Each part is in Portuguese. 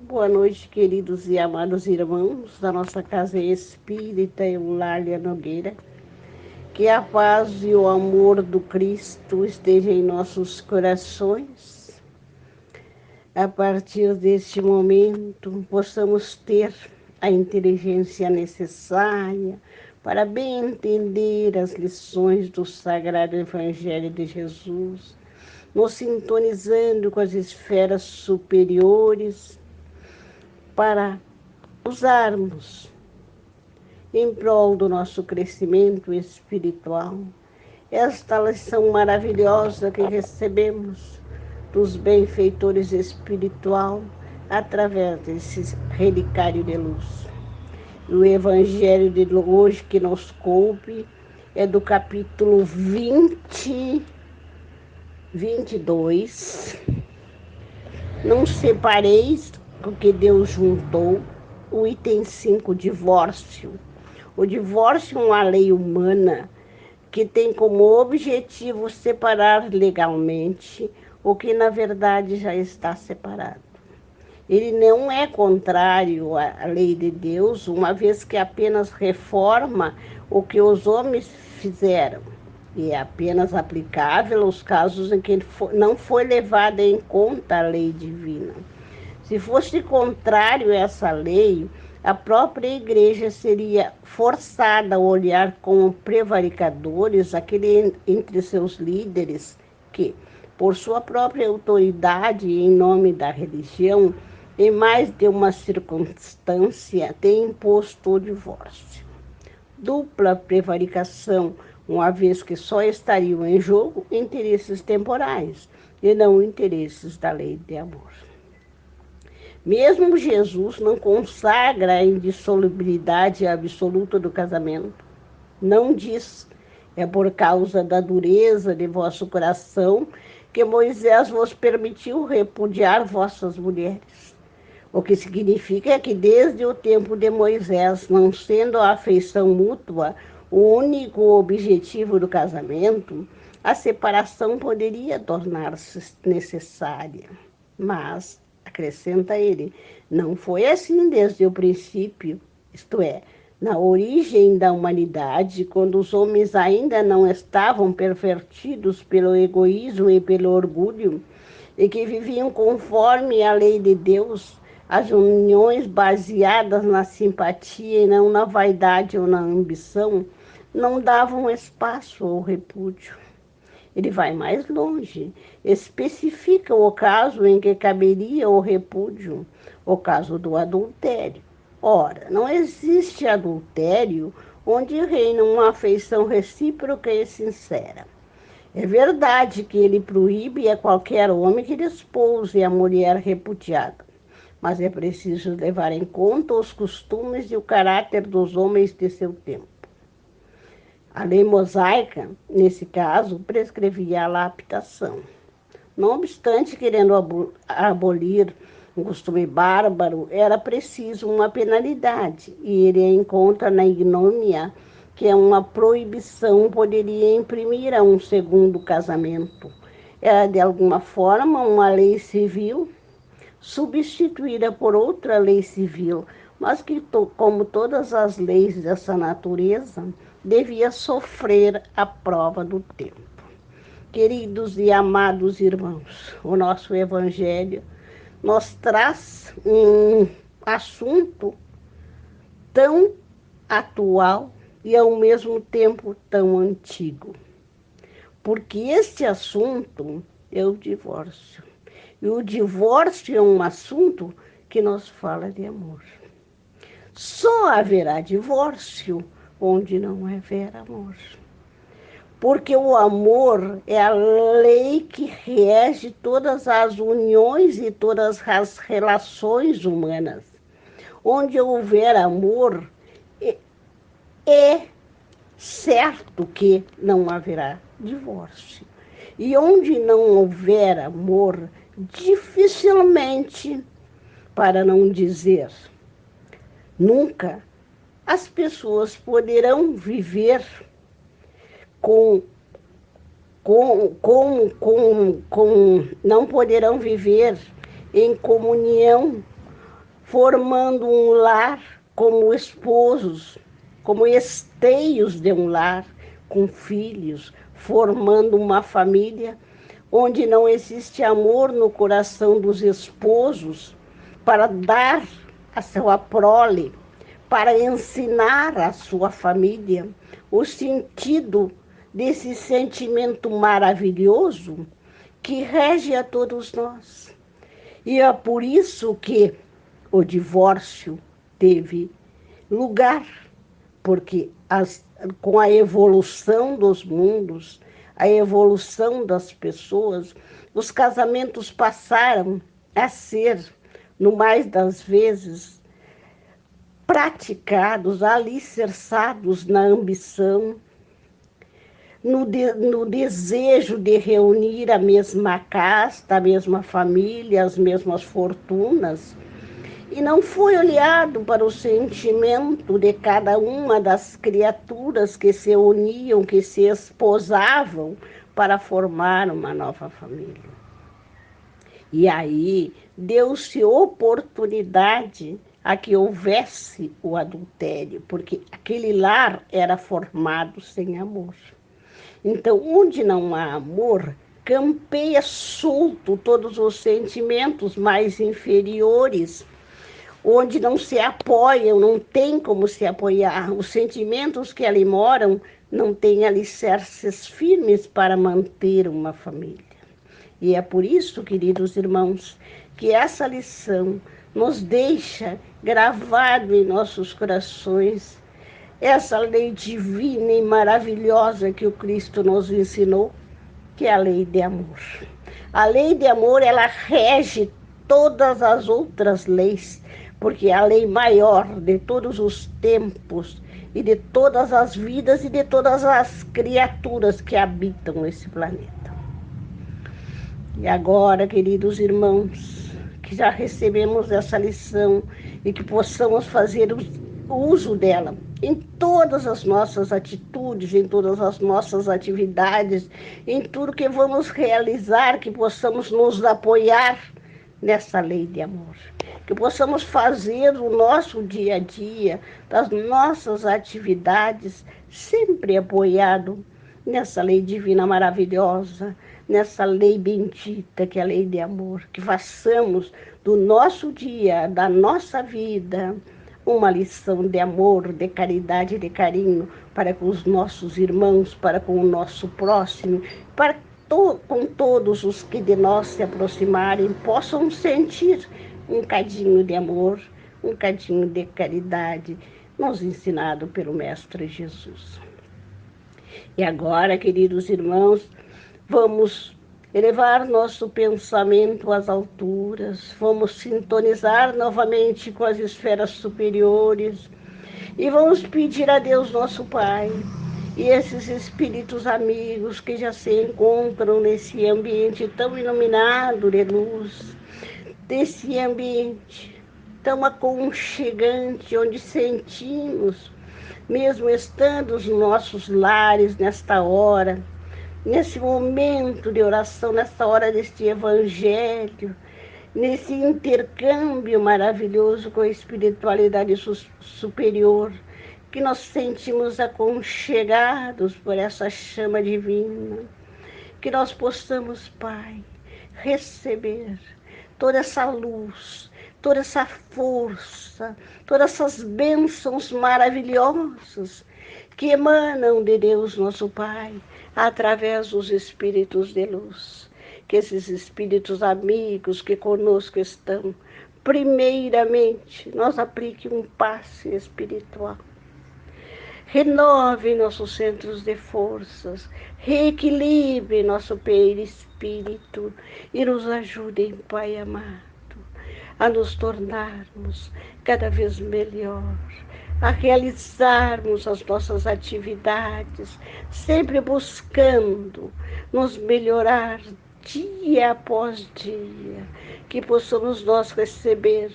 Boa noite, queridos e amados irmãos da nossa Casa Espírita Eulália Nogueira. Que a paz e o amor do Cristo estejam em nossos corações. A partir deste momento, possamos ter a inteligência necessária para bem entender as lições do Sagrado Evangelho de Jesus, nos sintonizando com as esferas superiores, para usarmos em prol do nosso crescimento espiritual. Esta lição maravilhosa que recebemos dos benfeitores espiritual através desse relicário de luz. O evangelho de hoje que nos coube é do capítulo 22. Não separeis o que Deus juntou. O item 5, divórcio. O divórcio é uma lei humana que tem como objetivo separar legalmente o que na verdade já está separado. Ele não é contrário à lei de Deus, uma vez que apenas reforma o que os homens fizeram, e é apenas aplicável aos casos em que não foi levada em conta a lei divina. Se fosse contrário a essa lei, a própria igreja seria forçada a olhar como prevaricadores aquele entre seus líderes que, por sua própria autoridade e em nome da religião, em mais de uma circunstância, tem imposto o divórcio. Dupla prevaricação, uma vez que só estariam em jogo interesses temporais e não interesses da lei de amor. Mesmo Jesus não consagra a indissolubilidade absoluta do casamento. Não diz, é por causa da dureza de vosso coração que Moisés vos permitiu repudiar vossas mulheres. O que significa que desde o tempo de Moisés, não sendo a afeição mútua o único objetivo do casamento, a separação poderia tornar-se necessária. Mas, acrescenta ele, não foi assim desde o princípio, isto é, na origem da humanidade, quando os homens ainda não estavam pervertidos pelo egoísmo e pelo orgulho, e que viviam conforme a lei de Deus, as uniões baseadas na simpatia e não na vaidade ou na ambição, não davam espaço ao repúdio. Ele vai mais longe, especifica o caso em que caberia o repúdio, o caso do adultério. Ora, não existe adultério onde reina uma afeição recíproca e sincera. É verdade que ele proíbe a qualquer homem que despouse a mulher repudiada, mas é preciso levar em conta os costumes e o caráter dos homens de seu tempo. A lei mosaica, nesse caso, prescrevia a laptação. Não obstante, querendo abolir um costume bárbaro, era preciso uma penalidade, e ele encontra na ignomínia que uma proibição poderia imprimir a um segundo casamento. Era, de alguma forma, uma lei civil substituída por outra lei civil, mas que, como todas as leis dessa natureza, devia sofrer a prova do tempo. Queridos e amados irmãos, o nosso Evangelho nos traz um assunto tão atual e, ao mesmo tempo, tão antigo. Porque este assunto é o divórcio. E o divórcio é um assunto que nos fala de amor. Só haverá divórcio onde não houver amor. Porque o amor é a lei que rege todas as uniões e todas as relações humanas. Onde houver amor, é certo que não haverá divórcio. E onde não houver amor, dificilmente, para não dizer nunca, as pessoas poderão viver não poderão viver em comunhão formando um lar como esposos, como esteios de um lar, com filhos, formando uma família onde não existe amor no coração dos esposos para dar a sua prole, para ensinar a sua família o sentido desse sentimento maravilhoso que rege a todos nós. E é por isso que o divórcio teve lugar, porque com a evolução dos mundos, a evolução das pessoas, os casamentos passaram a ser, no mais das vezes, praticados, alicerçados na ambição, no desejo de reunir a mesma casta, a mesma família, as mesmas fortunas, e não foi olhado para o sentimento de cada uma das criaturas que se uniam, que se esposavam para formar uma nova família. E aí deu-se oportunidade a que houvesse o adultério, porque aquele lar era formado sem amor. Então, onde não há amor, campeia solto todos os sentimentos mais inferiores, onde não se apoiam, não tem como se apoiar. Os sentimentos que ali moram não têm alicerces firmes para manter uma família. E é por isso, queridos irmãos, que essa lição nos deixa gravado em nossos corações essa lei divina e maravilhosa que o Cristo nos ensinou, que é a lei de amor. A lei de amor, ela rege todas as outras leis, porque é a lei maior de todos os tempos e de todas as vidas e de todas as criaturas que habitam esse planeta. E agora, queridos irmãos, que já recebemos essa lição e que possamos fazer o uso dela em todas as nossas atitudes, em todas as nossas atividades, em tudo que vamos realizar, que possamos nos apoiar nessa lei de amor. Que possamos fazer o nosso dia a dia, das nossas atividades, sempre apoiado nessa lei divina maravilhosa, nessa lei bendita que é a lei de amor. Que façamos do nosso dia, da nossa vida, uma lição de amor, de caridade, de carinho para com os nossos irmãos, para com o nosso próximo, para com todos os que de nós se aproximarem, possam sentir um cadinho de amor, um cadinho de caridade, nos ensinado pelo Mestre Jesus. E agora, queridos irmãos, vamos elevar nosso pensamento às alturas, vamos sintonizar novamente com as esferas superiores e vamos pedir a Deus nosso Pai e esses espíritos amigos que já se encontram nesse ambiente tão iluminado de luz, desse ambiente tão aconchegante, onde sentimos, mesmo estando nos nossos lares nesta hora, nesse momento de oração, nessa hora deste evangelho, nesse intercâmbio maravilhoso com a espiritualidade superior, que nós sentimos aconchegados por essa chama divina, que nós possamos, Pai, receber toda essa luz, toda essa força, todas essas bênçãos maravilhosas que emanam de Deus nosso Pai, através dos espíritos de luz. Que esses espíritos amigos que conosco estão, primeiramente, nos aplique um passe espiritual. Renove nossos centros de forças, reequilibre nosso perispírito e nos ajude, Pai amado, a nos tornarmos cada vez melhor, a realizarmos as nossas atividades, sempre buscando nos melhorar dia após dia, que possamos nós receber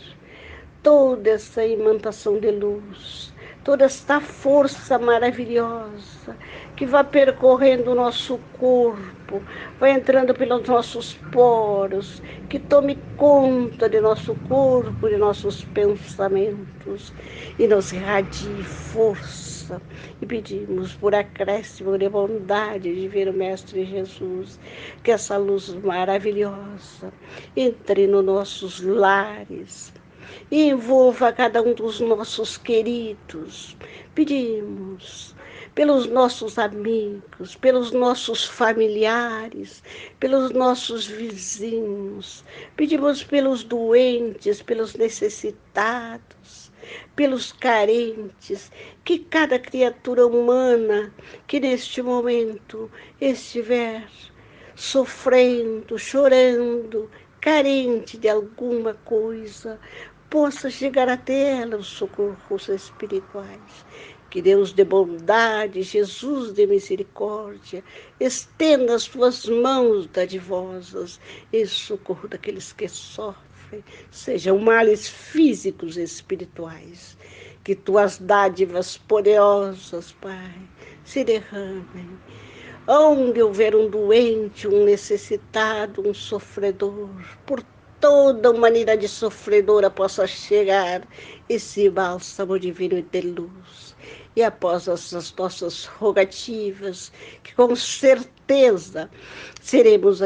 toda essa imantação de luz, toda esta força maravilhosa que vai percorrendo o nosso corpo, vai entrando pelos nossos poros, que tome conta de nosso corpo, de nossos pensamentos e nos irradie força. E pedimos por acréscimo de bondade de ver o Mestre Jesus, que essa luz maravilhosa entre nos nossos lares e envolva cada um dos nossos queridos. Pedimos pelos nossos amigos, pelos nossos familiares, pelos nossos vizinhos. Pedimos pelos doentes, pelos necessitados, pelos carentes, que cada criatura humana que neste momento estiver sofrendo, chorando, carente de alguma coisa, possa chegar até ela os socorros espirituais. Que Deus de bondade, Jesus de misericórdia, estenda as tuas mãos dadivosas em socorro daqueles que sofrem, sejam males físicos e espirituais. Que tuas dádivas poderosas, Pai, se derramem. Onde houver um doente, um necessitado, um sofredor, por toda a humanidade sofredora possa chegar esse bálsamo divino e de luz. E após essas nossas rogativas, que com certeza seremos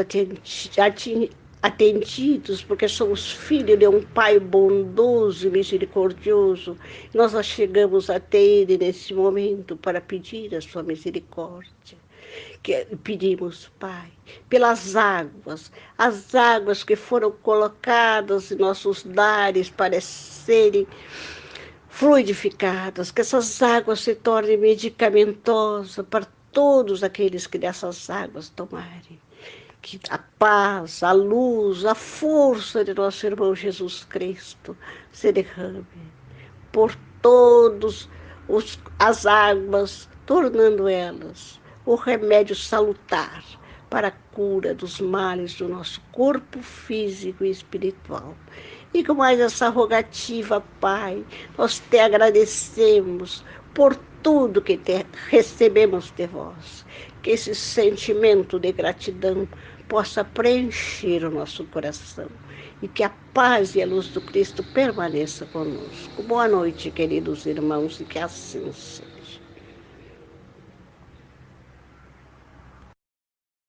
atendidos, porque somos filhos de um Pai bondoso e misericordioso, nós chegamos até Ele nesse momento para pedir a sua misericórdia. Que pedimos, Pai, pelas águas, as águas que foram colocadas em nossos lares para serem fluidificadas, que essas águas se tornem medicamentosas para todos aqueles que dessas águas tomarem. Que a paz, a luz, a força de nosso irmão Jesus Cristo se derrame por todos as águas, tornando elas o remédio salutar para a cura dos males do nosso corpo físico e espiritual. E com mais essa rogativa, Pai, nós te agradecemos por tudo que recebemos de vós. Que esse sentimento de gratidão possa preencher o nosso coração e que a paz e a luz do Cristo permaneça conosco. Boa noite, queridos irmãos, e que assim seja.